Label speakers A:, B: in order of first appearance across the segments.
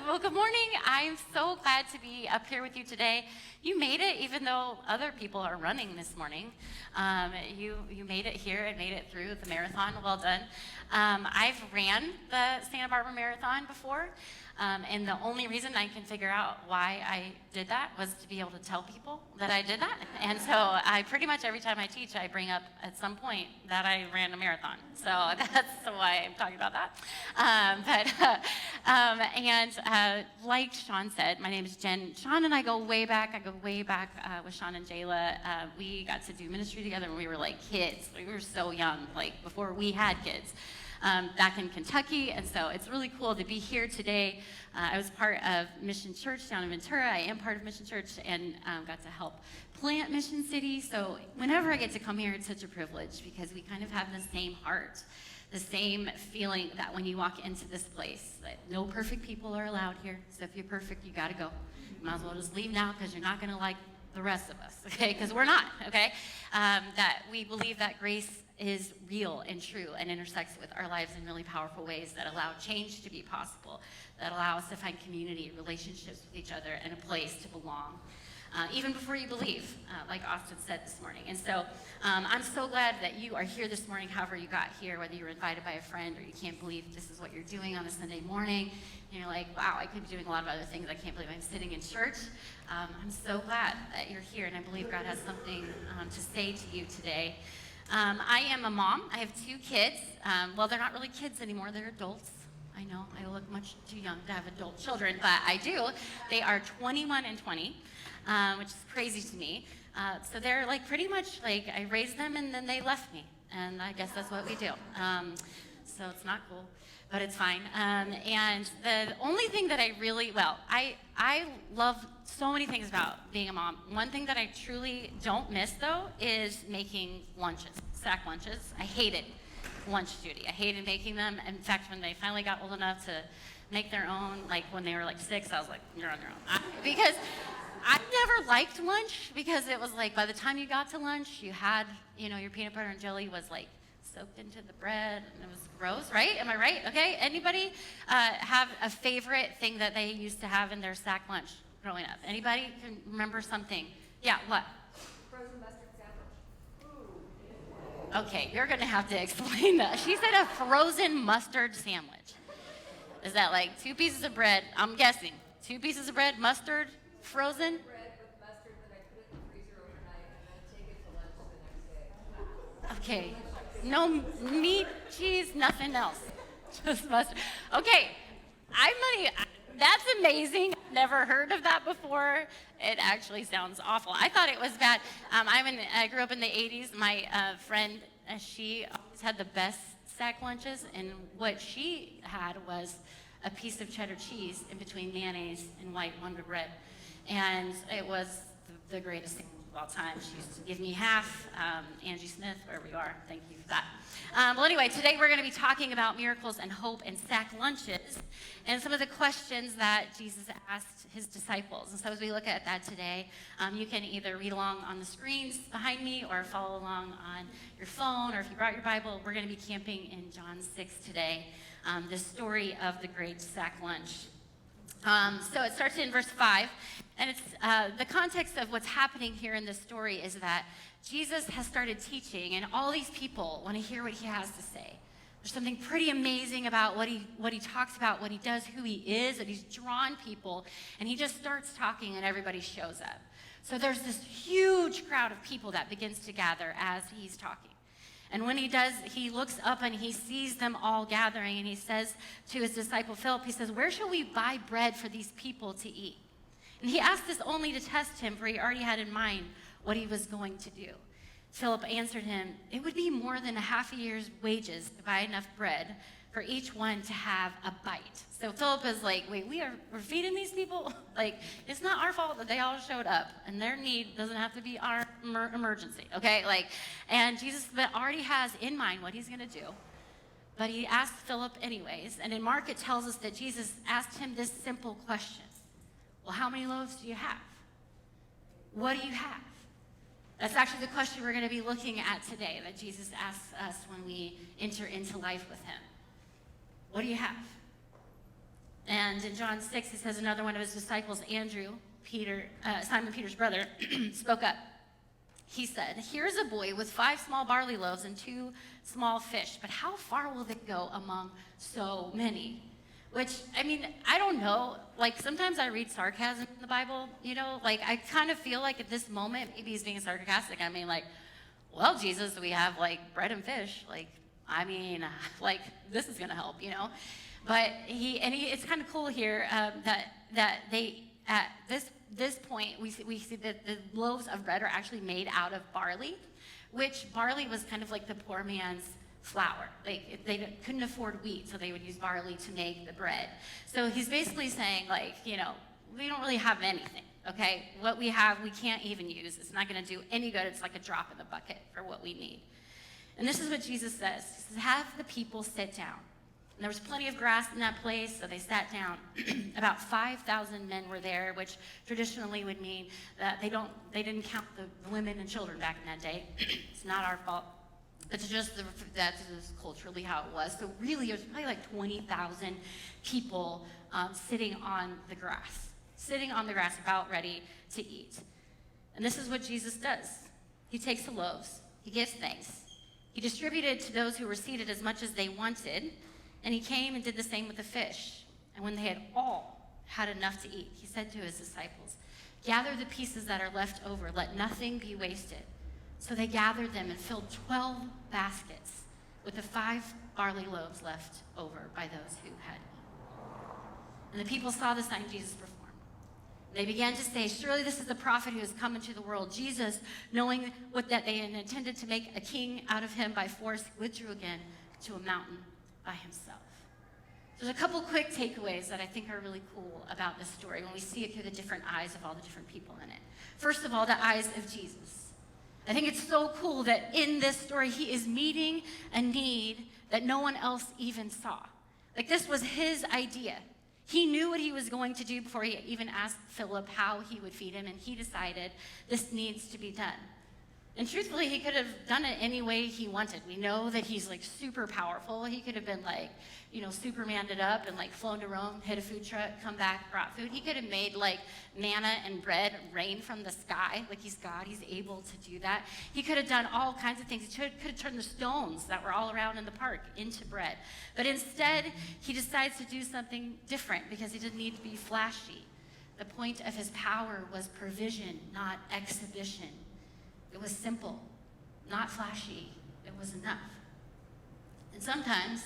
A: Well, good morning. I'm so glad to be up here with you today. You made it, even though other people are running this morning. You made it here and made it through the marathon. Well done. I've ran the Santa Barbara Marathon before, and the only reason I can figure out why I did that was to be able to tell people that I did that. And so I pretty much every time I teach, I bring up at some point that I ran a marathon. So that's why I'm talking about that. Like Sean said, my name is Jen. Sean and I go way back. I go way back with Sean and Jayla. We got to do ministry together when we were like kids. We were so young, like before we had kids. Back in Kentucky, and so it's really cool to be here today. I was part of Mission Church down in Ventura. I am part of Mission Church and got to help plant Mission City. So whenever I get to come here, it's such a privilege because we kind of have the same heart, the same feeling that when you walk into this place, that no perfect people are allowed here. So if you're perfect, you got to go. You might as well just leave now because you're not going to like the rest of us, okay? Because we're not, okay? That we believe that grace is real and true and intersects with our lives in really powerful ways that allow change to be possible, that allow us to find community, relationships with each other, and a place to belong, even before you believe, like Austin said this morning. And so I'm so glad that you are here this morning, however you got here, whether you were invited by a friend or you can't believe this is what you're doing on a Sunday morning. And you're like, wow, I could be doing a lot of other things. I can't believe I'm sitting in church. I'm so glad that you're here, and I believe God has something to say to you today. I am a mom. I have 2 kids. Well, they're not really kids anymore. They're adults. I know I look much too young to have adult children, but I do. They are 21 and 20, which is crazy to me. So they're like pretty much like I raised them and then they left me. And I guess that's what we do. So it's not cool, but it's fine. And the only thing that I love so many things about being a mom. One thing that I truly don't miss, though, is making lunches, sack lunches. I hated lunch duty. I hated making them. In fact, when they finally got old enough to make their own, like when they were like 6, I was like, you're on your own. Because I never liked lunch because it was like by the time you got to lunch, you had, your peanut butter and jelly was like soaked into the bread, and it was gross, right? Am I right? Okay. Anybody have a favorite thing that they used to have in their sack lunch growing up? Anybody can remember something? Yeah, what?
B: Frozen mustard sandwich.
A: Okay, you're gonna have to explain that. She said a frozen mustard sandwich. Is that like 2 pieces of bread? I'm guessing 2 pieces of bread, mustard, frozen.
B: Bread with mustard that I put it in the freezer overnight and then take it to lunch the next day.
A: Okay. No meat, cheese, nothing else. Just mustard. Okay, that's amazing. Never heard of that before. It actually sounds awful. I thought it was bad. I grew up in the 80s. My friend, she always had the best sack lunches, and what she had was a piece of cheddar cheese in between mayonnaise and white Wonder Bread. And it was the greatest thing of all time. She used to give me half. Angie Smith, wherever you are, thank you for that. Well, anyway, today we're going to be talking about miracles and hope and sack lunches and some of the questions that Jesus asked his disciples. And so as we look at that today, you can either read along on the screens behind me or follow along on your phone, or if you brought your Bible, we're going to be camping in John 6 today, the story of the great sack lunch. So it starts in verse 5, and it's the context of what's happening here in this story is that Jesus has started teaching, and all these people want to hear what he has to say. There's something pretty amazing about what he talks about, what he does, who he is, and he's drawn people, and he just starts talking, and everybody shows up. So there's this huge crowd of people that begins to gather as he's talking. And when he does, he looks up and he sees them all gathering, and he says to his disciple Philip, he says, "Where shall we buy bread for these people to eat?" And he asked this only to test him, for he already had in mind what he was going to do. Philip answered him, "It would be more than a half a year's wages to buy enough bread for each one to have a bite." So Philip is like, wait, we're feeding these people? Like, it's not our fault that they all showed up, and their need doesn't have to be our emergency, okay? And Jesus already has in mind what he's gonna do, but he asked Philip anyways. And in Mark, it tells us that Jesus asked him this simple question: well, how many loaves do you have? What do you have? That's actually the question we're going to be looking at today, that Jesus asks us when we enter into life with him. What do you have? And in John 6, it says another one of his disciples, Andrew, Simon Peter's brother, spoke up. He said, "Here's a boy with 5 small barley loaves and 2 small fish, but how far will they go among so many?" Which, I mean, I don't know. Like, sometimes I read sarcasm in the Bible, you know? Like, I kind of feel like at this moment, maybe he's being sarcastic. I mean, like, well, Jesus, we have, like, bread and fish. Like, I mean, like, this is going to help, you know? But it's kind of cool here that they, at this point, we see that the loaves of bread are actually made out of barley, which barley was kind of like the poor man's flour. Like, they couldn't afford wheat, so they would use barley to make the bread. So he's basically saying, like, you know, we don't really have anything, okay? What we have, we can't even use. It's not going to do any good. It's like a drop in the bucket for what we need. And this is what Jesus says. He says, "Have the people sit down." And there was plenty of grass in that place, so they sat down. About 5,000 men were there, which traditionally would mean that they didn't count the women and children back in that day. It's not our fault. It's just that's just culturally how it was. So really, it was probably like 20,000 people sitting on the grass, about ready to eat. And this is what Jesus does. He takes the loaves. He gives thanks. He distributed to those who were seated as much as they wanted. And he came and did the same with the fish. And when they had all had enough to eat, he said to his disciples, "Gather the pieces that are left over. Let nothing be wasted." So they gathered them and filled 12 baskets with the 5 barley loaves left over by those who had eaten. And the people saw the sign Jesus performed. They began to say, "Surely this is the prophet who has come into the world." Jesus, knowing that they had intended to make a king out of him by force, withdrew again to a mountain by himself. There's a couple quick takeaways that I think are really cool about this story when we see it through the different eyes of all the different people in it. First of all, the eyes of Jesus. I think it's so cool that in this story, he is meeting a need that no one else even saw. Like, this was his idea. He knew what he was going to do before he even asked Philip how he would feed him, and he decided this needs to be done. And truthfully, he could have done it any way he wanted. We know that he's like super powerful. He could have been like, you know, Superman'd it up and like flown to Rome, hit a food truck, come back, brought food. He could have made like manna and bread rain from the sky. Like, he's God, he's able to do that. He could have done all kinds of things. He could have turned the stones that were all around in the park into bread. But instead, he decides to do something different because he didn't need to be flashy. The point of his power was provision, not exhibition. It was simple, not flashy. It was enough. And sometimes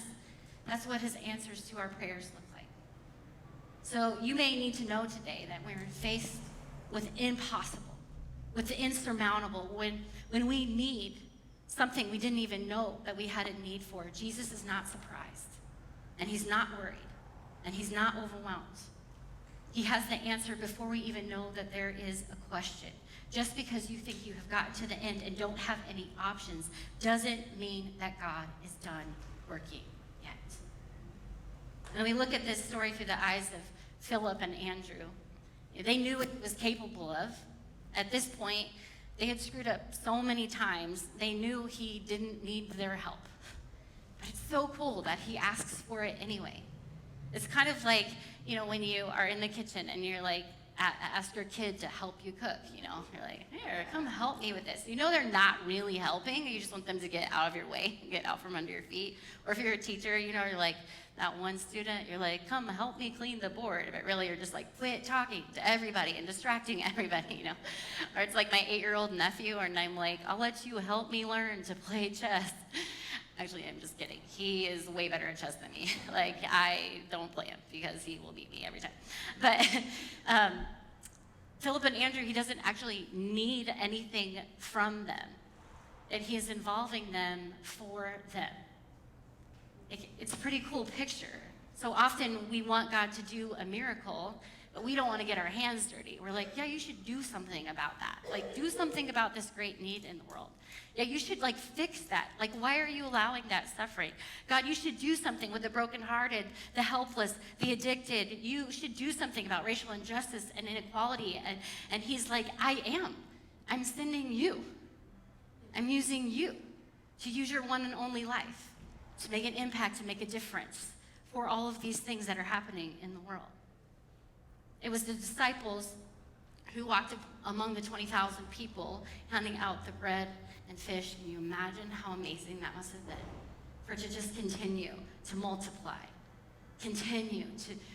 A: that's what his answers to our prayers look like. So you may need to know today that we're faced with impossible, with the insurmountable, when we need something we didn't even know that we had a need for. Jesus is not surprised, and he's not worried, and he's not overwhelmed. He has the answer before we even know that there is a question. Just because you think you have gotten to the end and don't have any options doesn't mean that God is done working yet. And we look at this story through the eyes of Philip and Andrew. They knew what he was capable of. At this point, they had screwed up so many times, they knew he didn't need their help. But it's so cool that he asks for it anyway. It's kind of like, you know, when you are in the kitchen and you're like, ask your kid to help you cook, you know. You're like, "Here, come help me with this." You know they're not really helping. You just want them to get out of your way, get out from under your feet. Or if you're a teacher, you know, you're like that one student, you're like, "Come help me clean the board." But really you're just like, quit talking to everybody and distracting everybody, you know. Or it's like my 8-year-old nephew, and I'm like, "I'll let you help me learn to play chess." Actually, I'm just kidding. He is way better at chess than me. Like, I don't play him because he will beat me every time. But Philip and Andrew, he doesn't actually need anything from them. And he is involving them for them. It's a pretty cool picture. So often we want God to do a miracle, but we don't want to get our hands dirty. We're like, "Yeah, you should do something about that. Like, do something about this great need in the world. Yeah, you should like fix that. Like, why are you allowing that suffering? God, you should do something with the brokenhearted, the helpless, the addicted. You should do something about racial injustice and inequality." And he's like, "I am. I'm sending you. I'm using you to use your one and only life, to make an impact, to make a difference for all of these things that are happening in the world. It was the disciples who walked among the 20,000 people, handing out the bread and fish. Can you imagine how amazing that must have been? For it to just continue to multiply, continue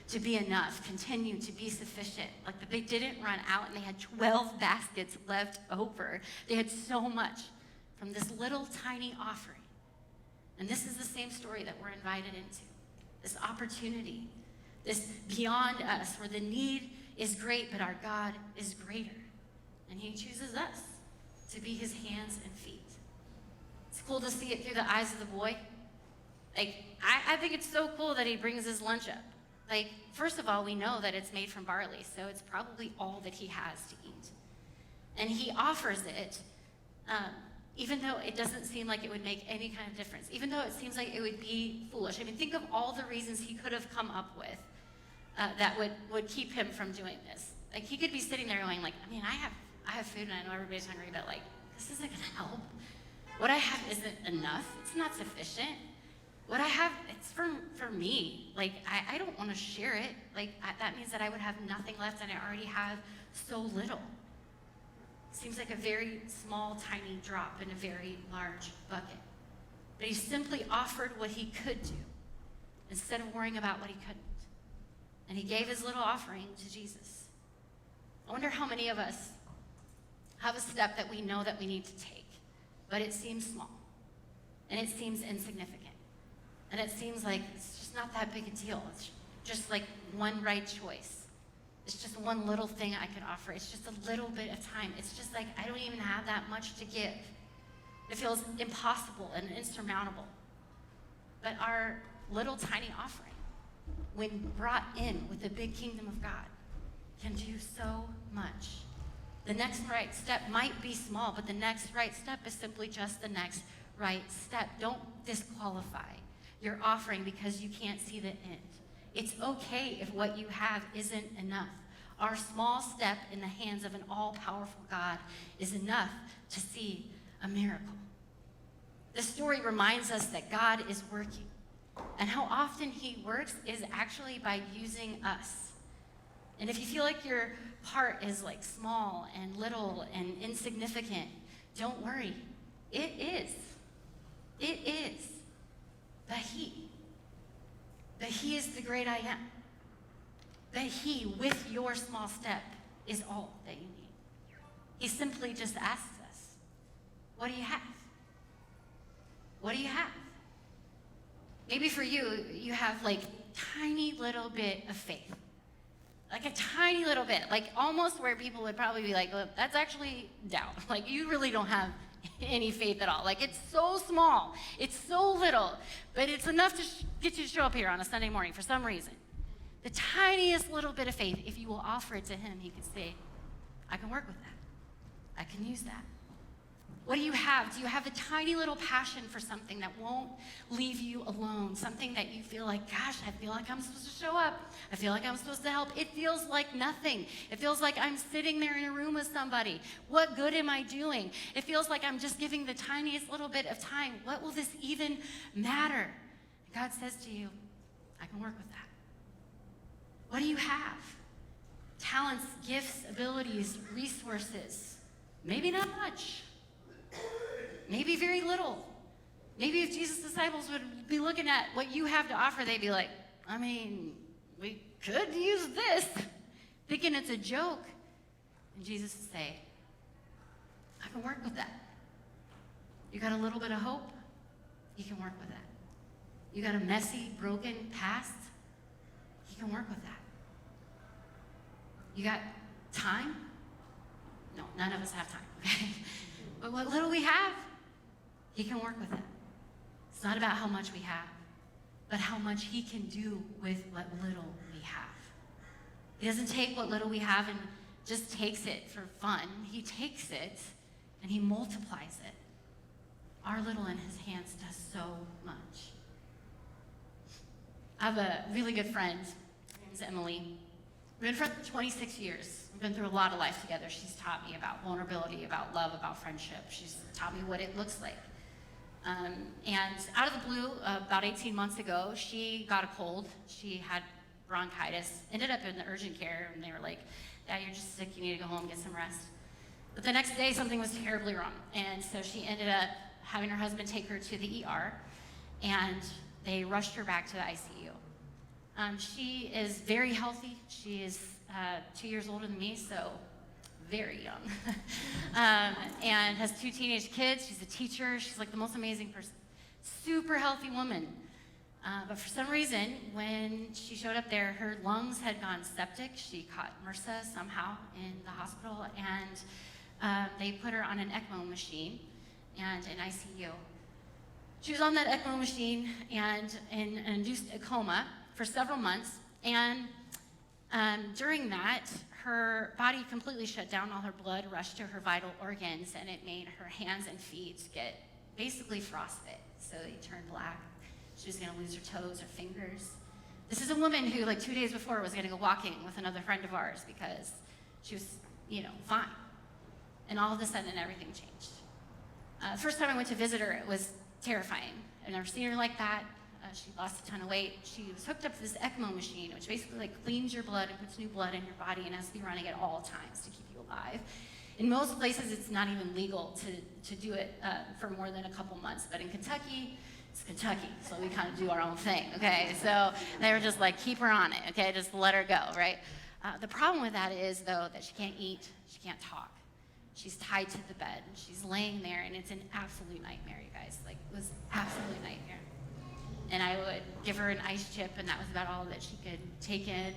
A: to be enough, continue to be sufficient. Like they didn't run out, and they had 12 baskets left over. They had so much from this little tiny offering. And this is the same story that we're invited into. This opportunity, this beyond us, where the need is great, but our God is greater. And he chooses us to be his hands and feet. It's cool to see it through the eyes of the boy. Like, I think it's so cool that he brings his lunch up. Like, first of all, we know that it's made from barley, so it's probably all that he has to eat. And he offers it, even though it doesn't seem like it would make any kind of difference, even though it seems like it would be foolish. I mean, think of all the reasons he could have come up with that would keep him from doing this. Like, he could be sitting there going, like, I mean, I have food and I know everybody's hungry, but like, this isn't gonna help. What I have isn't enough. It's not sufficient. What I have, it's for me. Like, I don't want to share it. Like, that means that I would have nothing left, and I already have so little. Seems like a very small, tiny drop in a very large bucket. But he simply offered what he could do instead of worrying about what he couldn't. And he gave his little offering to Jesus. I wonder how many of us have a step that we know that we need to take, but it seems small, and it seems insignificant, and it seems like it's just not that big a deal. It's just like one right choice. It's just one little thing I could offer. It's just a little bit of time. It's just like I don't even have that much to give. It feels impossible and insurmountable. But our little tiny offering, when brought in with the big kingdom of God, can do so much. The next right step might be small, but the next right step is simply just the next right step. Don't disqualify your offering because you can't see the end. It's okay if what you have isn't enough. Our small step in the hands of an all-powerful God is enough to see a miracle. This story reminds us that God is working, and how often he works is actually by using us. And if you feel like your part is like small and little and insignificant, don't worry. It is. It is. But he is the great I am. That he, with your small step, is all that you need. He simply just asks us, what do you have? What do you have? Maybe for you, you have like tiny little bit of faith. Like a tiny little bit, like almost where people would probably be like, look, that's actually doubt. Like you really don't have any faith at all. Like it's so small, it's so little, but it's enough to get you to show up here on a Sunday morning for some reason. The tiniest little bit of faith, if you will offer it to him, he could say, I can work with that. I can use that. What do you have? Do you have a tiny little passion for something that won't leave you alone? Something that you feel like, gosh, I feel like I'm supposed to show up. I feel like I'm supposed to help. It feels like nothing. It feels like I'm sitting there in a room with somebody. What good am I doing? It feels like I'm just giving the tiniest little bit of time. What will this even matter? God says to you, I can work with that. What do you have? Talents, gifts, abilities, resources. Maybe not much. Maybe very little. Maybe if Jesus' disciples would be looking at what you have to offer, they'd be like, I mean, we could use this, thinking it's a joke. And Jesus would say, I can work with that. You got a little bit of hope? He can work with that. You got a messy, broken past? He can work with that. You got time? No, none of us have time, okay? But what little we have, he can work with it. It's not about how much we have, but how much he can do with what little we have. He doesn't take what little we have and just takes it for fun. He takes it and he multiplies it. Our little in his hands does so much. I have a really good friend. Her name's Emily. We've been friends for 26 years. We've been through a lot of life together. She's taught me about vulnerability, about love, about friendship. She's taught me what it looks like. And out of the blue, about 18 months ago, she got a cold. She had bronchitis, ended up in the urgent care, and they were like, "Dad, you're just sick, you need to go home, get some rest." But the next day, something was terribly wrong, and so she ended up having her husband take her to the ER, and they rushed her back to the ICU. She is very healthy. She is 2 years older than me, so very young, and has 2 teenage kids. She's a teacher. She's like the most amazing person. Super healthy woman. But for some reason, when she showed up there, her lungs had gone septic. She caught MRSA somehow in the hospital, and they put her on an ECMO machine and an ICU. She was on that ECMO machine and in an induced coma for several months, and during that, her body completely shut down. All her blood rushed to her vital organs, and it made her hands and feet get basically frostbite. So they turned black. She was gonna lose her toes, her fingers. This is a woman who, like 2 days before, was gonna go walking with another friend of ours because she was, fine. And all of a sudden, everything changed. The first time I went to visit her, it was terrifying. I've never seen her like that. She lost a ton of weight. She was hooked up to this ECMO machine, which basically cleans your blood and puts new blood in your body and has to be running at all times to keep you alive. In most places, it's not even legal to do it for more than a couple months. But in Kentucky, it's Kentucky, so we kind of do our own thing, okay? So they were just like, keep her on it, okay? Just let her go, right? The problem with that is, though, that she can't eat, she can't talk. She's tied to the bed, and she's laying there, and it's an absolute nightmare, you guys. Like, it was absolute nightmare. And I would give her an ice chip, and that was about all that she could take in.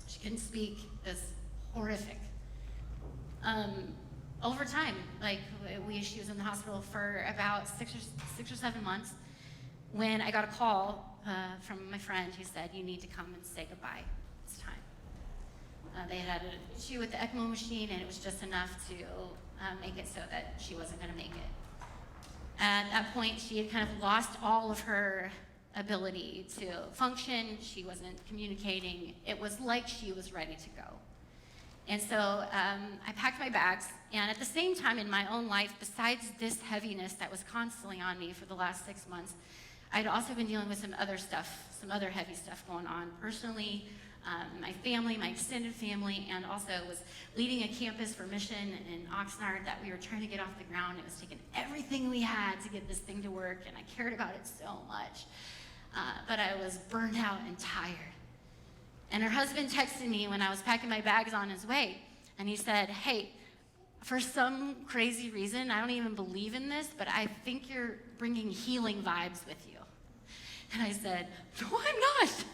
A: She couldn't speak. It was horrific. Over time, she was in the hospital for about 6 or 7 months when I got a call from my friend who said, "You need to come and say goodbye. It's time." They had an issue with the ECMO machine, and it was just enough to make it so that she wasn't going to make it. At that point, she had kind of lost all of her ability to function. She wasn't communicating. It was like she was ready to go. And so I packed my bags, and at the same time in my own life, besides this heaviness that was constantly on me for the last 6 months, I'd also been dealing with some other stuff, some other heavy stuff going on personally, my family, my extended family, and also was leading a campus for mission in Oxnard that we were trying to get off the ground. It was taking everything we had to get this thing to work, and I cared about it so much. But I was burned out and tired. And her husband texted me when I was packing my bags on his way, and he said, "Hey, for some crazy reason, I don't even believe in this, but I think you're bringing healing vibes with you." And I said, "No, I'm not."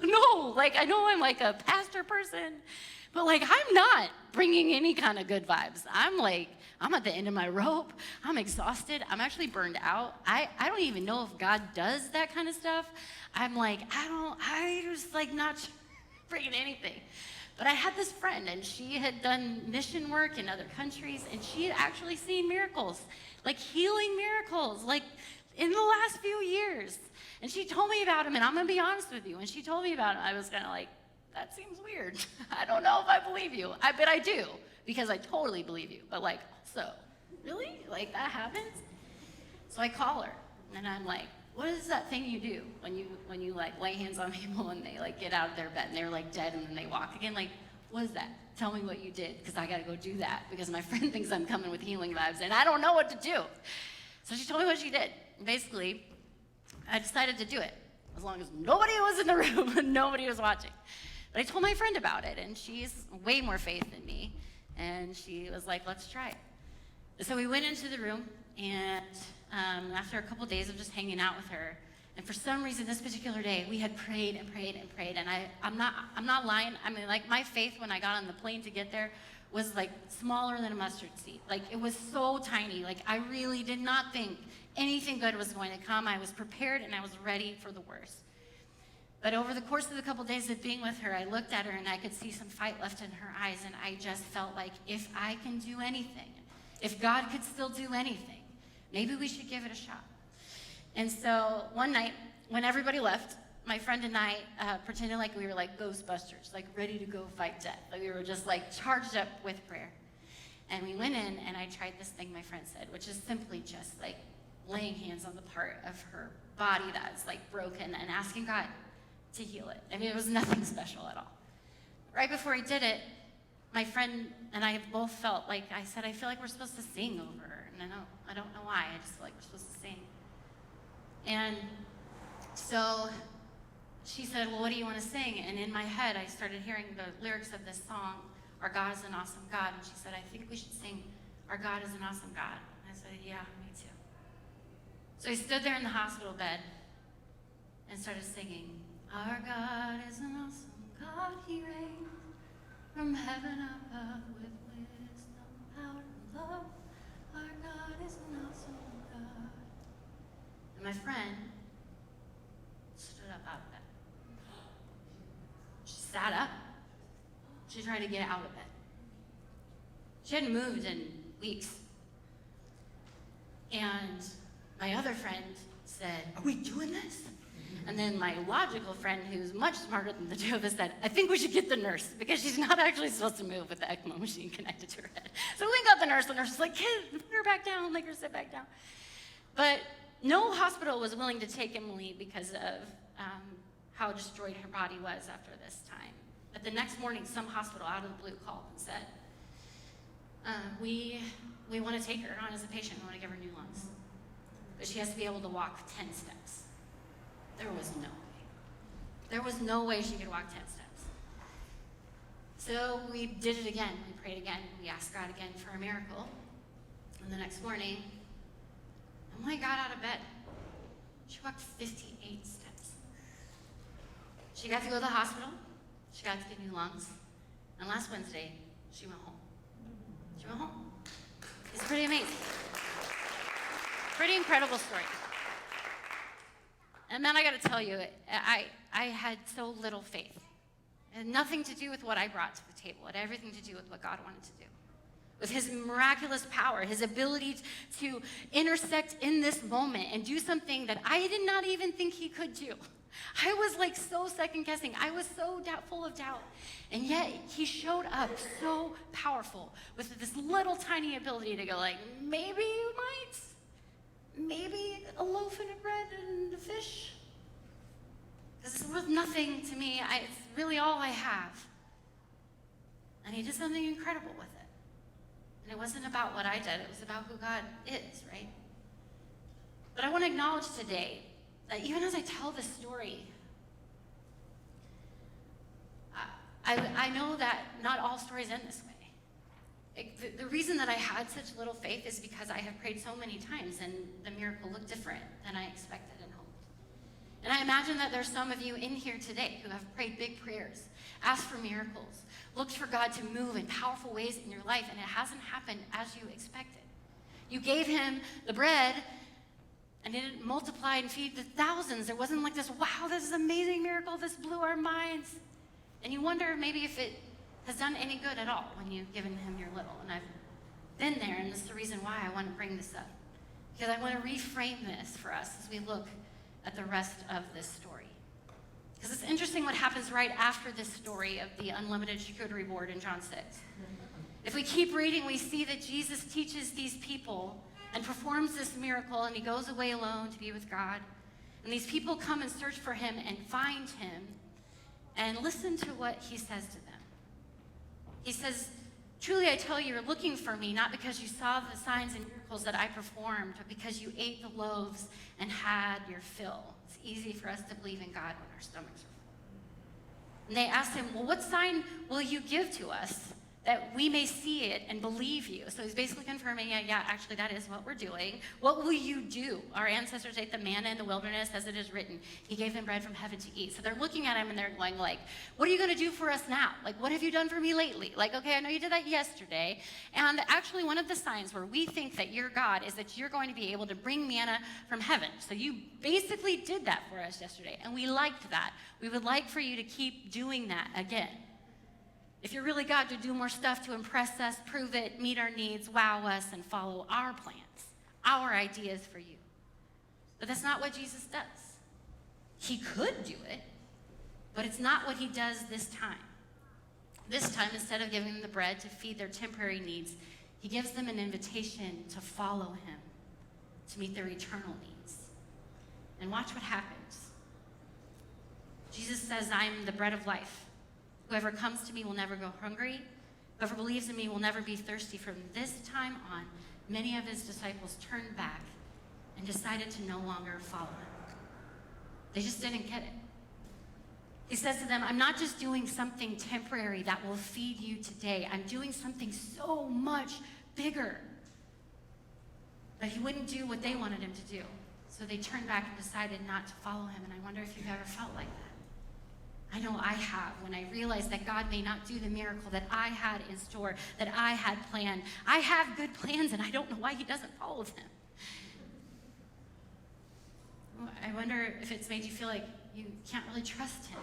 A: No, I know I'm a pastor person, but I'm not bringing any kind of good vibes. I'm at the end of my rope. I'm exhausted. I'm actually burned out. I don't even know if God does that kind of stuff. I just not bringing anything. But I had this friend, and she had done mission work in other countries, and she had actually seen miracles, healing miracles, in the last few years. And she told me about him, and I'm going to be honest with you. When she told me about him, I was kind of that seems weird. I don't know if I believe you. I bet I do, because I totally believe you. But also, really? That happens? So I call her, and I'm like, "What is that thing you do when you lay hands on people and they get out of their bed and they're dead and then they walk again? What is that? Tell me what you did, because I got to go do that, because my friend thinks I'm coming with healing vibes and I don't know what to do." So she told me what she did. Basically, I decided to do it, as long as nobody was in the room and nobody was watching. But I told my friend about it, and she's way more faith than me, and she was like, "Let's try it." So we went into the room, and after a couple days of just hanging out with her, and for some reason this particular day, we had prayed and prayed and prayed, and I'm not lying. I mean, my faith when I got on the plane to get there was smaller than a mustard seed. It was so tiny. I really did not think anything good was going to come. I was prepared, and I was ready for the worst. But over the course of the couple days of being with her, I looked at her, and I could see some fight left in her eyes, and I just felt if I can do anything, if God could still do anything, maybe we should give it a shot. And so one night, when everybody left, my friend and I pretended we were Ghostbusters, ready to go fight death. We were just charged up with prayer. And we went in, and I tried this thing my friend said, which is simply just laying hands on the part of her body that's like broken and asking God to heal it. I mean, it was nothing special at all. Right before he did it, my friend and I both felt like, I said, I feel like we're supposed to sing over her. And I don't know why, I just feel like we're supposed to sing. And so she said, well, what do you want to sing? And in my head, I started hearing the lyrics of this song, Our God is an Awesome God. And she said, I think we should sing, Our God is an Awesome God. And I said, yeah, me too. So he stood there in the hospital bed and started singing, Our God is an awesome God, he reigns from heaven above with wisdom, power, and love. Our God is an awesome God. And my friend stood up out of bed. She sat up. She tried to get out of bed. She hadn't moved in weeks. And my other friend said, are we doing this? And then my logical friend, who's much smarter than the two of us, said, I think we should get the nurse because she's not actually supposed to move with the ECMO machine connected to her head. So we got the nurse. The nurse was like, kid, put her back down, make her sit back down. But no hospital was willing to take Emily because of how destroyed her body was after this time. But the next morning, some hospital out of the blue called and said, we want to take her on as a patient. We want to give her new lungs. But she has to be able to walk 10 steps. There was no way. There was no way she could walk 10 steps. So we did it again. We prayed again. We asked God again for a miracle. And the next morning, Emily got out of bed. She walked 58 steps. She got to go to the hospital. She got to get new lungs. And last Wednesday, she went home. She went home. It's pretty amazing. Pretty incredible story. And then I got to tell you, I had so little faith. It had nothing to do with what I brought to the table. It had everything to do with what God wanted to do. With his miraculous power, his ability to intersect in this moment and do something that I did not even think he could do. I was like so second guessing. I was so full of doubt. And yet he showed up so powerful with this little tiny ability to go like, maybe you might. Maybe a loaf and a bread and a fish. This is worth nothing to me. It's really all I have. And he did something incredible with it. And it wasn't about what I did. It was about who God is, right? But I want to acknowledge today that even as I tell this story, I know that not all stories end this way. The reason that I had such little faith is because I have prayed so many times and the miracle looked different than I expected and hoped. And I imagine that there's some of you in here today who have prayed big prayers, asked for miracles, looked for God to move in powerful ways in your life, and it hasn't happened as you expected. You gave him the bread and it didn't multiply and feed the thousands. There wasn't like this, wow, this is an amazing miracle, this blew our minds. And you wonder maybe if it has done any good at all when you've given him your little. And I've been there, and this is the reason why I want to bring this up. Because I want to reframe this for us as we look at the rest of this story. Because it's interesting what happens right after this story of the unlimited charcuterie board in John 6. If we keep reading, we see that Jesus teaches these people and performs this miracle, and he goes away alone to be with God. And these people come and search for him and find him, and listen to what he says to them. He says, truly I tell you, you're looking for me, not because you saw the signs and miracles that I performed, but because you ate the loaves and had your fill. It's easy for us to believe in God when our stomachs are full. And they asked him, well, what sign will you give to us that we may see it and believe you? So he's basically confirming, yeah, actually that is what we're doing. What will you do? Our ancestors ate the manna in the wilderness, as it is written. He gave them bread from heaven to eat. So they're looking at him and they're going like, what are you going to do for us now? Like, what have you done for me lately? Like, okay, I know you did that yesterday. And actually one of the signs where we think that you're God is that you're going to be able to bring manna from heaven. So you basically did that for us yesterday. And we liked that. We would like for you to keep doing that again. If you're really God, to do more stuff to impress us, prove it, meet our needs, wow us, and follow our plans, our ideas for you. But that's not what Jesus does. He could do it, but it's not what he does this time. This time, instead of giving them the bread to feed their temporary needs, he gives them an invitation to follow him. to meet their eternal needs. And watch what happens. Jesus says, I am the bread of life. Whoever comes to me will never go hungry. Whoever believes in me will never be thirsty. From this time on, many of his disciples turned back and decided to no longer follow him. They just didn't get it. He says to them, I'm not just doing something temporary that will feed you today. I'm doing something so much bigger. But he wouldn't do what they wanted him to do. So they turned back and decided not to follow him. And I wonder if you've ever felt like that. I know I have, when I realized that God may not do the miracle that I had in store, that I had planned. I have good plans, and I don't know why he doesn't follow them. I wonder if it's made you feel like you can't really trust him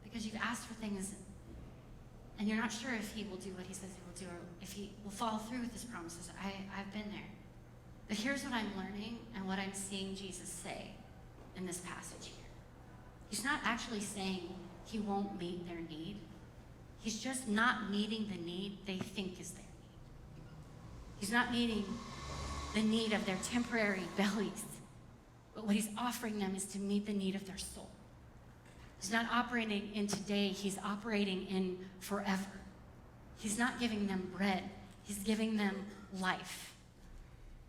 A: because you've asked for things and you're not sure if he will do what he says he will do or if he will follow through with his promises. I've been there. But here's what I'm learning and what I'm seeing Jesus say in this passage here. He's not actually saying he won't meet their need. He's just not meeting the need they think is their need. He's not meeting the need of their temporary bellies. But what he's offering them is to meet the need of their soul. He's not operating in today, he's operating in forever. He's not giving them bread, he's giving them life.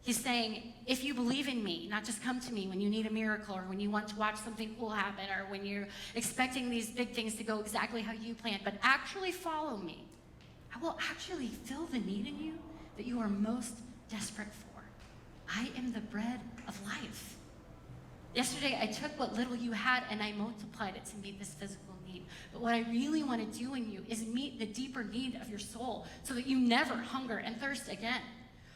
A: He's saying, if you believe in me, not just come to me when you need a miracle or when you want to watch something cool happen or when you're expecting these big things to go exactly how you planned, but actually follow me, I will actually fill the need in you that you are most desperate for. I am the bread of life. Yesterday, I took what little you had and I multiplied it to meet this physical need. But what I really want to do in you is meet the deeper need of your soul so that you never hunger and thirst again.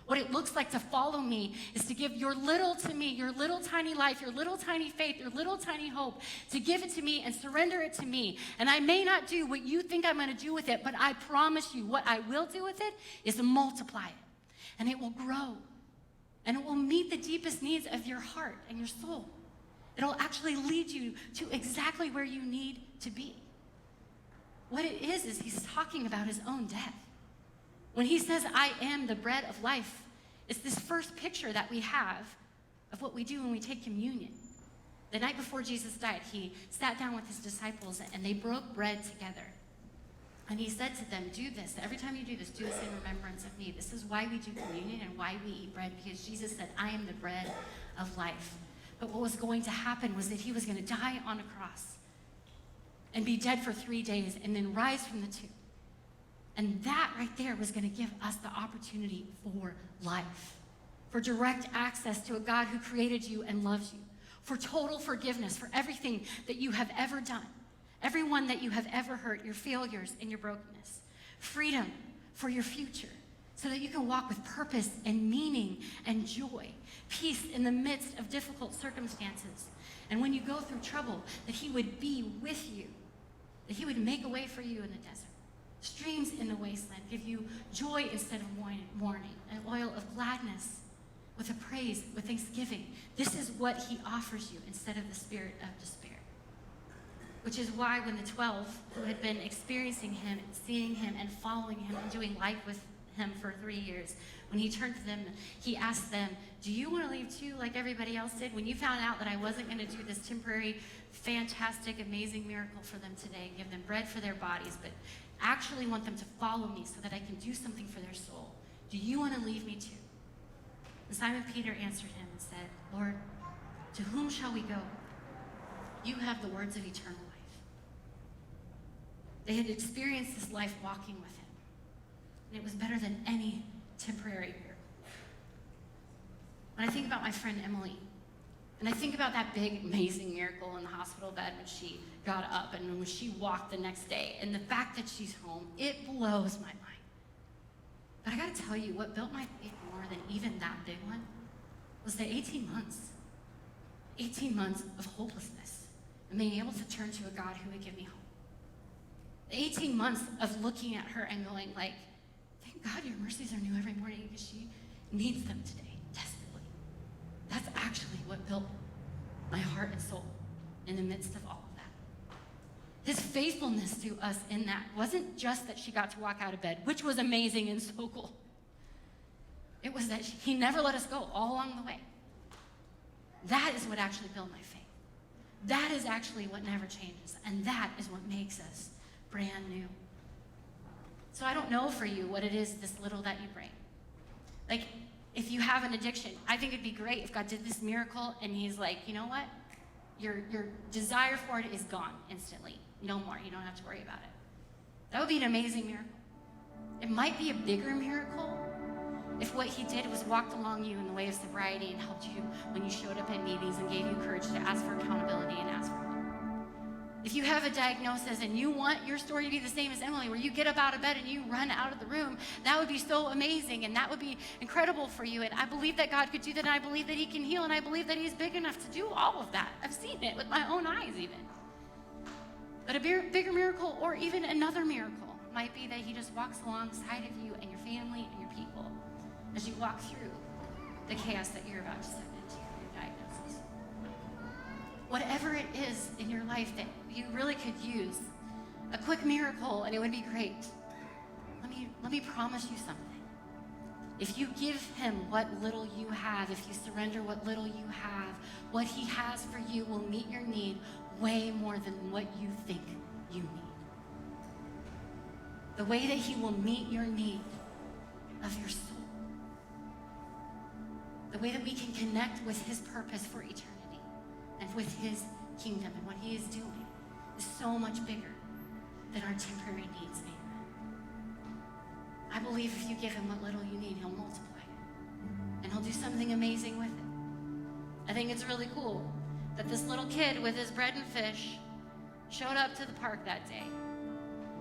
A: What it looks like to follow me is to give your little to me, your little tiny life, your little tiny faith, your little tiny hope, to give it to me and surrender it to me. And I may not do what you think I'm going to do with it, but I promise you what I will do with it is to multiply it. And it will grow. And it will meet the deepest needs of your heart and your soul. It'll actually lead you to exactly where you need to be. What it is he's talking about his own death. When he says, I am the bread of life, it's this first picture that we have of what we do when we take communion. The night before Jesus died, he sat down with his disciples and they broke bread together. And he said to them, do this. Every time you do this, do this in remembrance of me. This is why we do communion and why we eat bread, because Jesus said, I am the bread of life. But what was going to happen was that he was going to die on a cross and be dead for 3 days and then rise from the tomb. And that right there was going to give us the opportunity for life, for direct access to a God who created you and loves you, for total forgiveness for everything that you have ever done, everyone that you have ever hurt, your failures and your brokenness, freedom for your future, so that you can walk with purpose and meaning and joy, peace in the midst of difficult circumstances. And when you go through trouble, that he would be with you, that he would make a way for you in the desert, streams in the wasteland, give you joy instead of mourning, an oil of gladness with a praise, with thanksgiving. This is what he offers you instead of the spirit of despair. Which is why when the 12 who had been experiencing him, seeing him, and following him, and doing life with him for 3 years, when he turned to them, he asked them, do you want to leave too like everybody else did? When you found out that I wasn't going to do this temporary, fantastic, amazing miracle for them today, give them bread for their bodies, but actually want them to follow me so that I can do something for their soul, do you want to leave me too? And Simon Peter answered him and said, Lord, to whom shall we go? You have the words of eternal life. They had experienced this life walking with him, and it was better than any temporary miracle. When I think about my friend Emily, and I think about that big, amazing miracle in the hospital bed when she got up and when she walked the next day, and the fact that she's home, it blows my mind. But I gotta tell you, what built my faith more than even that big one was the 18 months of hopelessness and being able to turn to a God who would give me hope. The 18 months of looking at her and going like, thank God your mercies are new every morning because she needs them today, desperately. That's actually what built my heart and soul in the midst of all of that. His faithfulness to us in that wasn't just that she got to walk out of bed, which was amazing and so cool. It was that he never let us go all along the way. That is what actually built my faith. That is actually what never changes. And that is what makes us brand new. So I don't know for you what it is, this little that you bring. Like, if you have an addiction, I think it'd be great if God did this miracle and he's like, you know what? Your desire for it is gone instantly. No more. You don't have to worry about it. That would be an amazing miracle. It might be a bigger miracle if what he did was walked along you in the way of sobriety and helped you when you showed up at meetings and gave you courage to ask for accountability and ask for help. If you have a diagnosis and you want your story to be the same as Emily, where you get up out of bed and you run out of the room, that would be so amazing and that would be incredible for you. And I believe that God could do that, and I believe that he can heal, and I believe that he's big enough to do all of that. I've seen it with my own eyes even. But a bigger miracle, or even another miracle, might be that he just walks alongside of you and your family and your people as you walk through the chaos that you're about to step into, your diagnosis. Whatever it is in your life that you really could use, a quick miracle, and it would be great. Let me promise you something. If you give him what little you have, if you surrender what little you have, what he has for you will meet your need way more than what you think you need. The way that he will meet your need of your soul. The way that we can connect with his purpose for eternity and with his kingdom and what he is doing is so much bigger than our temporary needs may be. I believe if you give him what little you need, he'll multiply it. And he'll do something amazing with it. I think it's really cool that this little kid with his bread and fish showed up to the park that day.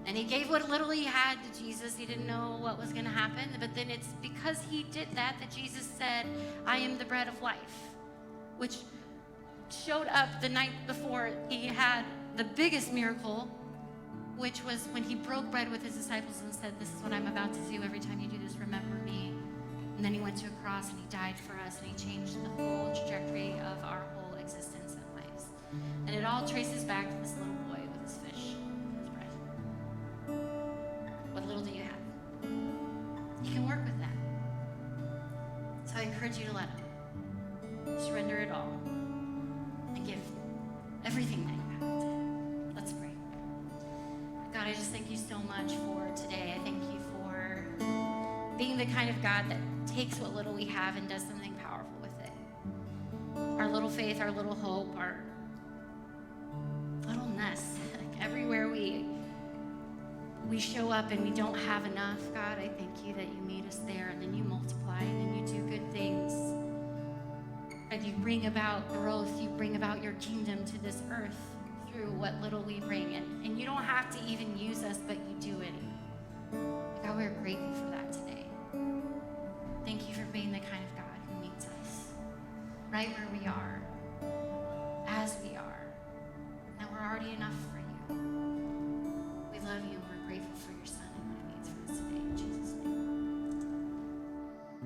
A: And he gave what little he had to Jesus. He didn't know what was going to happen. But then it's because he did that that Jesus said, I am the bread of life. Which showed up the night before he had the biggest miracle, which was when he broke bread with his disciples and said, this is what I'm about to do. Every time you do this, remember me. And then he went to a cross and he died for us and he changed the whole trajectory of our whole existence and lives. And it all traces back to this little boy with his fish and his bread. What little do you have? You can work with that. So I encourage you to let him. Surrender it all. And give everything that you have to him. Let's pray. God, I just thank you so much for today. I thank you for being the kind of God that takes what little we have and does something powerful with it. Our little faith, our little hope, our littleness. Everywhere we show up and we don't have enough, God, I thank you that you meet us there and then you multiply and then you do good things. And you bring about growth, you bring about your kingdom to this earth through what little we bring. And you don't have to even use us, but you do it. God, we're grateful for that today. Thank you for being the kind of God who meets us right where we are, as we are, and that we're already enough for you.